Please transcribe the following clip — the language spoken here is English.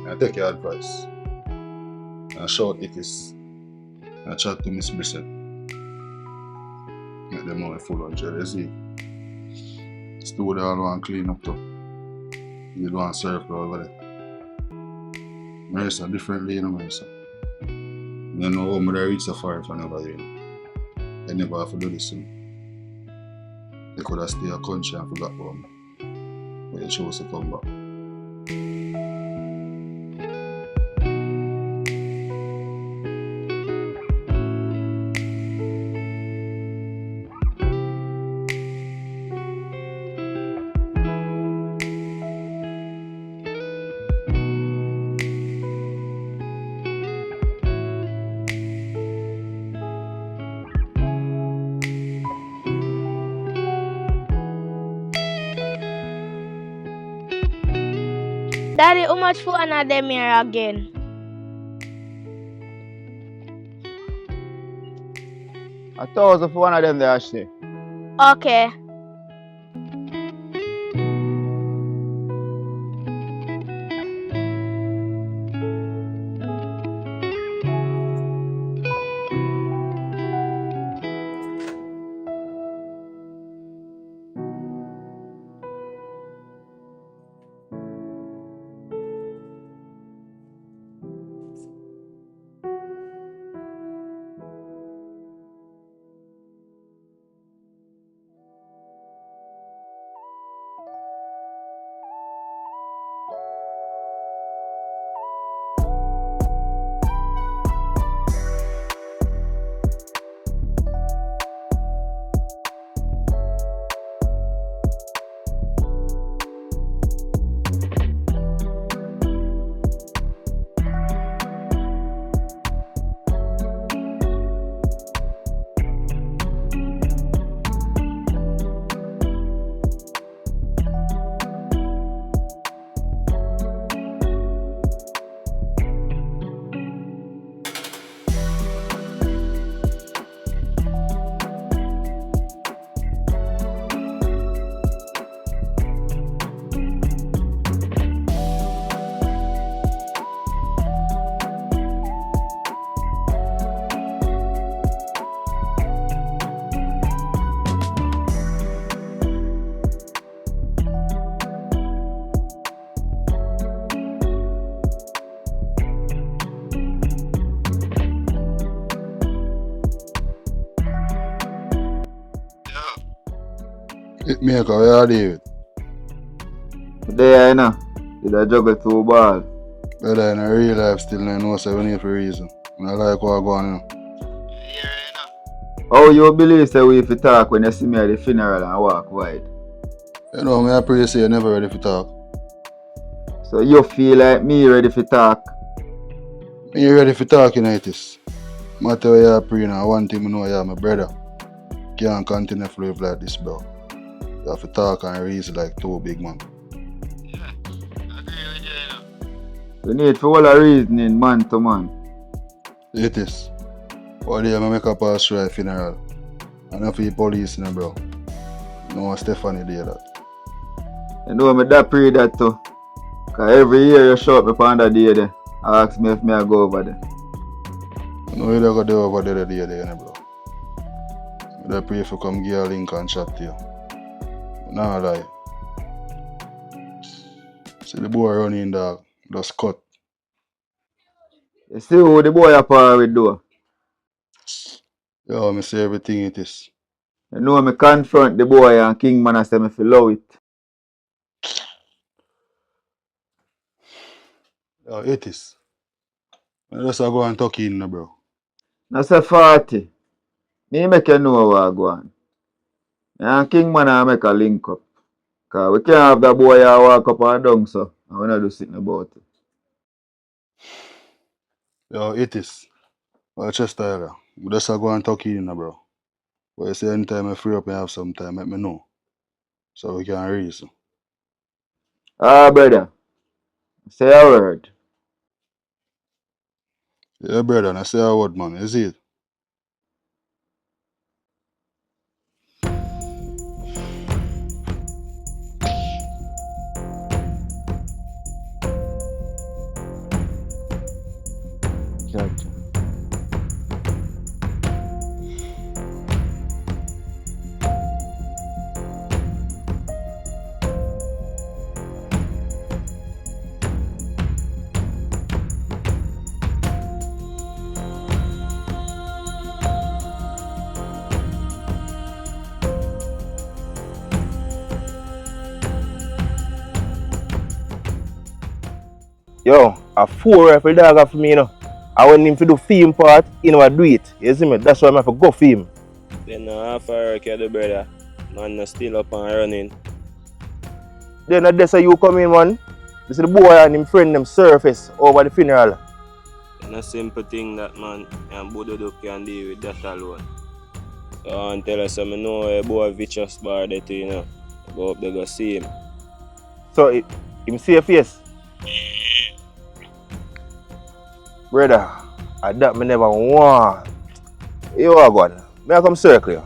I take your advice. I shout it is. I chat to Miss Bissett. Make them know I full on jealousy. Still they all want clean up too. You don't want circle over there. Marissa differently, you know, Marissa. You know how I reach so far from over here. They never have to do this. They could have stayed a country and forgot about me. But they chose to come back. Daddy, how much for one of them here again? $1,000 for one of them there, Ashley. Okay. It make a way, David. There, you know. Did I juggle 2 balls? Brother, in a real life, still I know so we need for reason. And I like what I go on, you know. How you believe say we fi talk when you see me at the funeral and walk wide? You know, me I pray say you're never ready for talk. So you feel like me ready for talk? Me ready for talking like this. Matter what you're praying, and one thing I know you're my brother. Can't continue to live like this, bro. You have to talk and reason like 2 big man. Yeah, I agree with you, you know. We need for all a reasoning man to man. It is. One day I make a pass through a funeral. And I feel police, you know, bro. No, Stephanie did that. You know me that pray that too. Cause every year you show up upon that day there. Ask me if me I go over there. No, you don't go there over there, you know, bro. I pray if you come give a link and chat to you. Nah, lie. See the boy running, dog. Just cut. You see who the boy apart with do? Yo, me say everything it is. You know me confront the boy and King Man I say me fi love it. Yo, it is. I just go and talk in, bro. Now say 40. Me make you know what I go on. Me and King Man I make a link up. Cause we can't have that boy a walk up and down so. And we not do something about it. Yo, it is. Well, just Tyler. We just go and talk in, bro. But you say anytime I free up and have some time, let me know. So we can reason. Ah, brother. Say a word. Yeah, brother, I say a word, man. Is it? Gotcha. Yo, a 4 rifle dog for me, you know. I want him to do film part, you know, I do it. You see me? That's why I'm have to go film. Then half hour the brother. Man no still up and running. Then that's how you come in, man. You see the boy and him friend them surface over the funeral. It's a simple thing that man and Bododo can deal with that alone. So I tell us I know a boy vicious bar there too, you know. Go up there go see him. So him see your face. Brother, I that me never want. You are gone. May I come circle you?